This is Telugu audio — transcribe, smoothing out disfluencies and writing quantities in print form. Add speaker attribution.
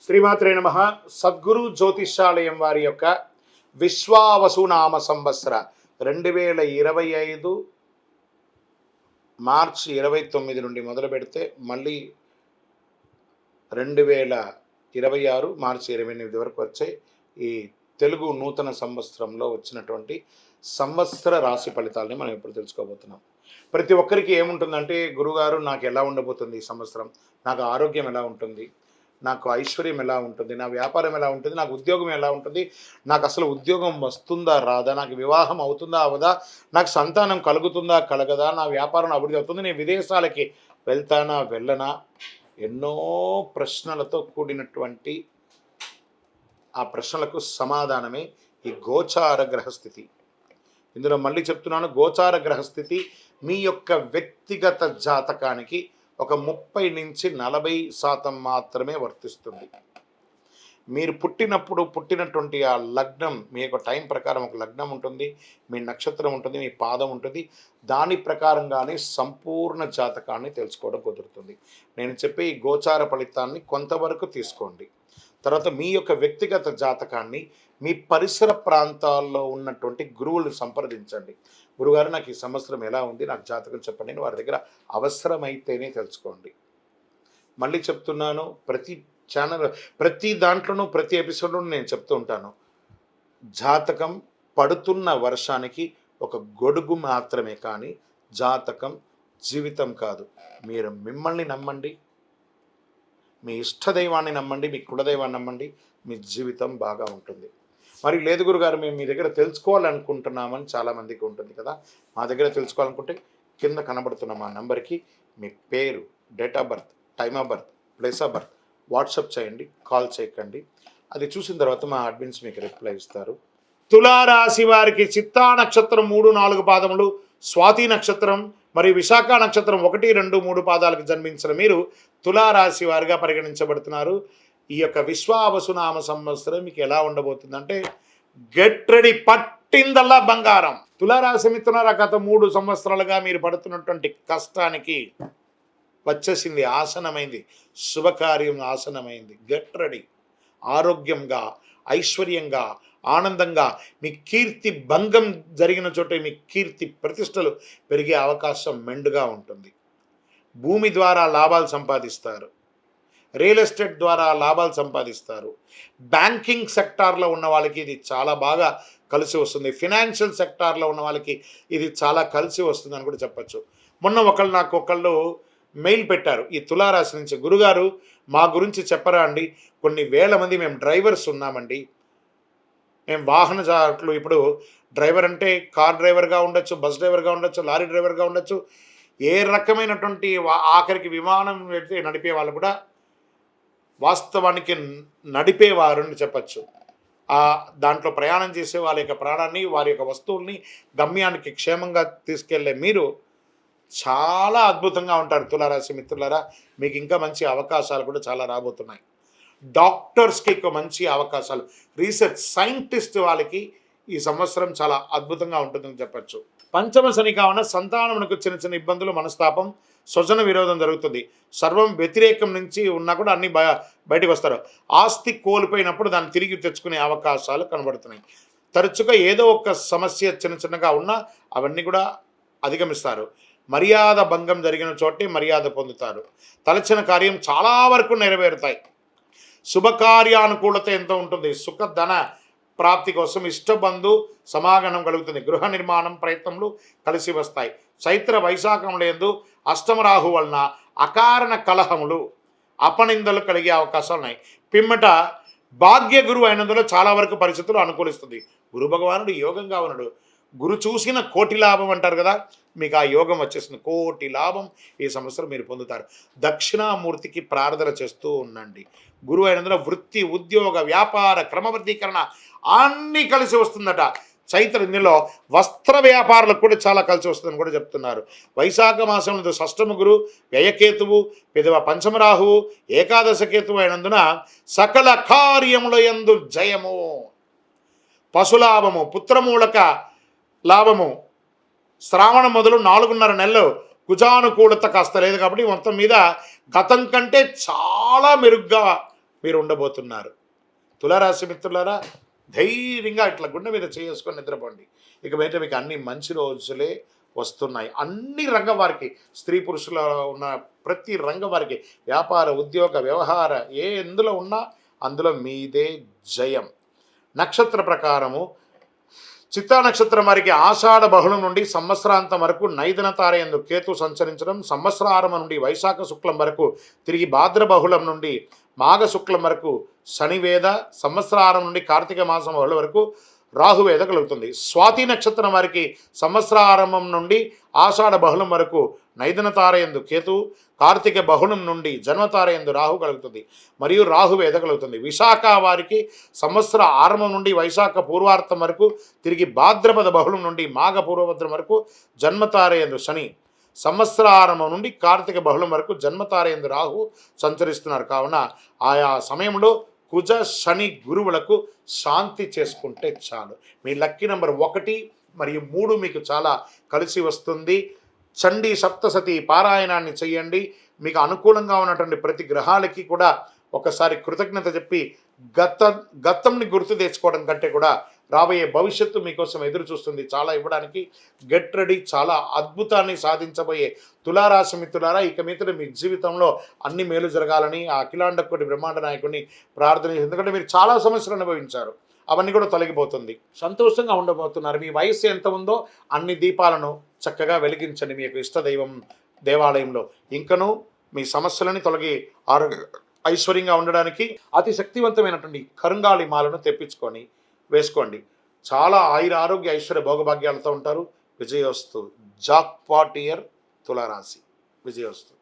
Speaker 1: శ్రీమాత్రే నమః. సద్గురు జ్యోతిష్యాలయం వారి యొక్క విశ్వావసునామ సంవత్సర 2025 మార్చి 29 నుండి మొదలు పెడితే మళ్ళీ 2026 మార్చి 28 వరకు వచ్చే ఈ తెలుగు నూతన సంవత్సరంలో వచ్చినటువంటి సంవత్సర రాశి ఫలితాలని మనం ఇప్పుడు తెలుసుకోబోతున్నాం. ప్రతి ఒక్కరికి ఏముంటుందంటే, గురుగారు నాకు ఎలా ఉండబోతుంది ఈ సంవత్సరం, నాకు ఆరోగ్యం ఎలా ఉంటుంది, నాకు ఐశ్వర్యం ఎలా ఉంటుంది, నా వ్యాపారం ఎలా ఉంటుంది, నాకు ఉద్యోగం ఎలా ఉంటుంది, నాకు అసలు ఉద్యోగం వస్తుందా రాదా, నాకు వివాహం అవుతుందా అవదా, నాకు సంతానం కలుగుతుందా కలగదా, నా వ్యాపారం అభివృద్ధి అవుతుంది, నేను విదేశాలకి వెళ్తానా వెళ్ళనా, ఎన్నో ప్రశ్నలతో కూడినటువంటి ఆ ప్రశ్నలకు సమాధానమే ఈ గోచార గ్రహస్థితి. ఇందులో మళ్ళీ చెప్తున్నాను, గోచార గ్రహస్థితి మీ యొక్క వ్యక్తిగత జాతకానికి ఒక 30 నుంచి 40% మాత్రమే వర్తిస్తుంది. మీరు పుట్టినటువంటి ఆ లగ్నం, మీ యొక్క టైం ప్రకారం ఒక లగ్నం ఉంటుంది, మీ నక్షత్రం ఉంటుంది, మీ పాదం ఉంటుంది. దాని ప్రకారంగానే సంపూర్ణ జాతకాన్ని తెలుసుకోవడం కుదురుతుంది. నేను చెప్పే ఈ గోచార ఫలితాన్ని కొంతవరకు తీసుకోండి. తర్వాత మీ యొక్క వ్యక్తిగత జాతకాన్ని మీ పరిసర ప్రాంతాల్లో ఉన్నటువంటి గురువులను సంప్రదించండి. గురుగారు, నాకు ఈ సంవత్సరం ఎలా ఉంది, నాకు జాతకం చెప్పండి అని వారి దగ్గర అవసరమైతేనే తెలుసుకోండి. మళ్ళీ చెప్తున్నాను, ప్రతి దాంట్లోనూ ప్రతి ఎపిసోడ్లోనూ నేను చెప్తూ ఉంటాను, జాతకం పడుతున్న వర్షానికి ఒక గొడుగు మాత్రమే, కానీ జాతకం జీవితం కాదు. మీరు మిమ్మల్ని నమ్మండి, మీ ఇష్టదైవాన్ని నమ్మండి, మీ కులదైవాన్ని నమ్మండి, మీ జీవితం బాగా ఉంటుంది. మరి లేదు గురుగారు, మేము మీ దగ్గర తెలుసుకోవాలనుకుంటున్నామని చాలామందికి ఉంటుంది కదా. మా దగ్గర తెలుసుకోవాలనుకుంటే కింద కనబడుతున్న మా నెంబర్కి మీ పేరు, date of birth, time of birth, place of birth WhatsApp చేయండి, కాల్ చేయకండి. అది చూసిన తర్వాత మా అడ్మిన్స్ మీకు రిప్లై ఇస్తారు. తులారాశి వారికి చిత్తా నక్షత్రం 3-4 పాదములు, స్వాతి నక్షత్రం మరియు విశాఖ నక్షత్రం 1, 2, 3 పాదాలకు జన్మించిన మీరు తులారాశి వారిగా పరిగణించబడుతున్నారు. ఈ యొక్క విశ్వావసునామ సంవత్సరం మీకు ఎలా ఉండబోతుందంటే, గెట్ రెడీ, పట్టిందల్లా బంగారం. తులారాశి మిత్రులారా, గత 3 సంవత్సరాలుగా మీరు పడుతున్నటువంటి కష్టానికి వచ్చేసింది, ఆసనమైంది, శుభకార్యం ఆసనమైంది. Get ready. ఆరోగ్యంగా, ఐశ్వర్యంగా, ఆనందంగా, మీ కీర్తి భంగం జరిగిన చోట మీ కీర్తి ప్రతిష్టలు పెరిగే అవకాశం మెండుగా ఉంటుంది. భూమి ద్వారా లాభాలు సంపాదిస్తారు, రియల్ ఎస్టేట్ ద్వారా లాభాలు సంపాదిస్తారు. బ్యాంకింగ్ సెక్టార్లో ఉన్న వాళ్ళకి ఇది చాలా బాగా కలిసి వస్తుంది. ఫినాన్షియల్ సెక్టార్లో ఉన్న వాళ్ళకి ఇది చాలా కలిసి వస్తుందని కూడా చెప్పచ్చు. మొన్న నాకు ఒకళ్ళు మెయిల్ పెట్టారు ఈ తులారాశి నుంచి, గురుగారు మా గురించి చెప్పరా అండి, కొన్ని వేల మంది మేము డ్రైవర్స్ ఉన్నామండి, మేము వాహనదారులు. ఇప్పుడు డ్రైవర్ అంటే కార్ డ్రైవర్గా ఉండొచ్చు, బస్ డ్రైవర్గా ఉండొచ్చు, లారీ డ్రైవర్గా ఉండొచ్చు, ఏ రకమైనటువంటి ఆఖరికి విమానం నడిపే వాళ్ళు కూడా వాస్తవానికి నడిపేవారు అని చెప్పచ్చు. దాంట్లో ప్రయాణం చేసే వాళ్ళ యొక్క ప్రాణాన్ని, వారి యొక్క వస్తువుల్ని గమ్యానికి క్షేమంగా తీసుకెళ్లే మీరు చాలా అద్భుతంగా ఉంటారు. తులారాశి మిత్రులారా, మీకు ఇంకా మంచి అవకాశాలు కూడా చాలా రాబోతున్నాయి. డాక్టర్స్కి ఎక్కువ మంచి అవకాశాలు, రీసెర్చ్ సైంటిస్ట్ వాళ్ళకి ఈ సంవత్సరం చాలా అద్భుతంగా ఉంటుందని చెప్పచ్చు. పంచమ శని కావున సంతానమునకు చిన్న చిన్న ఇబ్బందులు, మనస్తాపం, స్వజన విరోధం జరుగుతుంది. సర్వం వ్యతిరేకం నుంచి ఉన్నా కూడా అన్ని బయటకు వస్తారు. ఆస్తి కోల్పోయినప్పుడు దాన్ని తిరిగి తెచ్చుకునే అవకాశాలు కనబడుతున్నాయి. తరచుగా ఏదో ఒక సమస్య చిన్నగా ఉన్నా అవన్నీ కూడా అధిగమిస్తారు. మర్యాద భంగం జరిగిన చోటే మర్యాద పొందుతారు. తలచిన కార్యం చాలా వరకు నెరవేరుతాయి. శుభకార్యానుకూలత ఎంత ఉంటుంది. సుఖధన ప్రాప్తి కోసం ఇష్టబంధు సమాగమనం కలుగుతుంది. గృహ నిర్మాణం ప్రయత్నములు కలిసి వస్తాయి. చైత్ర వైశాఖములందు అష్టమరాహు వలన అకారణ కలహములు, అపనిందలు కలిగే అవకాశాలు ఉన్నాయి. పిమ్మట భాగ్య గురువు అయినందులో చాలా వరకు పరిస్థితులు అనుకూలిస్తుంది. గురు భగవానుడు యోగంగా ఉన్నాడు. గురు చూసిన కోటి లాభం అంటారు కదా, మీకు ఆ యోగం వచ్చేసింది. కోటి లాభం ఈ సంవత్సరం మీరు పొందుతారు. దక్షిణామూర్తికి ప్రార్థన చేస్తూ ఉండండి. గురువు అయినందున వృత్తి, ఉద్యోగ, వ్యాపార క్రమబద్ధీకరణ అన్నీ కలిసి వస్తుందట. చైత్ర ఇందులో వస్త్ర వ్యాపారులకు కూడా చాలా కలిసి వస్తుందని కూడా చెప్తున్నారు. వైశాఖ మాసంలో షష్టమ గురు, వ్యయకేతువు, పెదవ పంచమరాహువు, ఏకాదశ కేతువు అయినందున సకల కార్యముల యందు జయము, పశులాభము, పుత్రమూలక లాభము. శ్రావణం మొదలు 4.5 నెలలు కుజానుకూలత కాస్త లేదు కాబట్టి మొత్తం మీద గతం కంటే చాలా మెరుగ్గా మీరు ఉండబోతున్నారు. తులారాశి మిత్రులారా, ధైర్యంగా ఇట్లా గుండె మీద చేసుకొని నిద్రపోండి. ఇక మీదట మీకు అన్ని మంచి రోజులే వస్తున్నాయి. అన్ని రంగం వారికి, స్త్రీ పురుషుల ఉన్న ప్రతి రంగం వారికి, వ్యాపార, ఉద్యోగ, వ్యవహార ఎందులో ఉన్నా అందులో మీదే జయం. నక్షత్ర ప్రకారము చిత్తా నక్షత్రం వారికి ఆషాఢ బహుళం నుండి సంవత్సరాంతం వరకు నైదన తారయందు కేతు సంచరించడం, సంవత్సరారంభం నుండి వైశాఖ శుక్లం వరకు తిరిగి భాద్ర బహుళం నుండి మాఘ శుక్లం వరకు శనివేద, సంవత్సరారం నుండి కార్తీక మాసం బహుళ వరకు రాహువేద కలుగుతుంది. స్వాతి నక్షత్రం వారికి సంవత్సరారంభం నుండి ఆషాఢ బహుళం వరకు నైదన తారయందు కేతు, కార్తీక బహుళం నుండి జన్మతారయందు రాహు కలుగుతుంది మరియు రాహువేద కలుగుతుంది. విశాఖ వారికి సంవత్సర ఆరంభం నుండి వైశాఖ పూర్వార్థం వరకు తిరిగి భాద్రపద బహుళం నుండి మాఘ పూర్వభద్రం వరకు జన్మతారయందు శని, సంవత్సరారంభం నుండి కార్తీక బహుళం వరకు జన్మతారయందు రాహు సంచరిస్తున్నారు. కావున ఆయా సమయంలో కుజ శని గురువులకు శాంతి చేసుకుంటే చాలు. మీ లక్కీ నెంబర్ 1 మరియు 3 మీకు చాలా కలిసి వస్తుంది. చండీ సప్తసతి పారాయణాన్ని చేయండి. మీకు అనుకూలంగా ఉన్నటువంటి ప్రతి గ్రహాలకి కూడా ఒకసారి కృతజ్ఞత చెప్పి గతంని గుర్తు తెచ్చుకోవడం కంటే కూడా రాబోయే భవిష్యత్తు మీకోసం ఎదురు చూస్తుంది చాలా ఇవ్వడానికి. Get ready. చాలా అద్భుతాన్ని సాధించబోయే తులారాశి మిత్రులారా, ఇక మీదట మీ జీవితంలో అన్ని మేలు జరగాలని ఆ అఖిలాండ కోటి బ్రహ్మాండ నాయకుడిని ప్రార్థన. ఎందుకంటే మీరు చాలా సమస్యలు అనుభవించారు, అవన్నీ కూడా తొలగిపోతుంది. సంతోషంగా ఉండబోతున్నారు. మీ వయస్సు ఎంత ఉందో అన్ని దీపాలను చక్కగా వెలిగించండి మీ యొక్క ఇష్టదైవం దేవాలయంలో. ఇంకనూ మీ సమస్యలని తొలగి ఐశ్వర్యంగా ఉండడానికి అతి శక్తివంతమైనటువంటి కరుంగాళి మాలను తెప్పించుకొని వేసుకోండి. చాలా ఆరోగ్య ఐశ్వర్య భోగభాగ్యాలతో ఉంటారు. విజయోస్తు. జాక్పాట్ ఇయర్ తులారాశి. విజయోస్తు.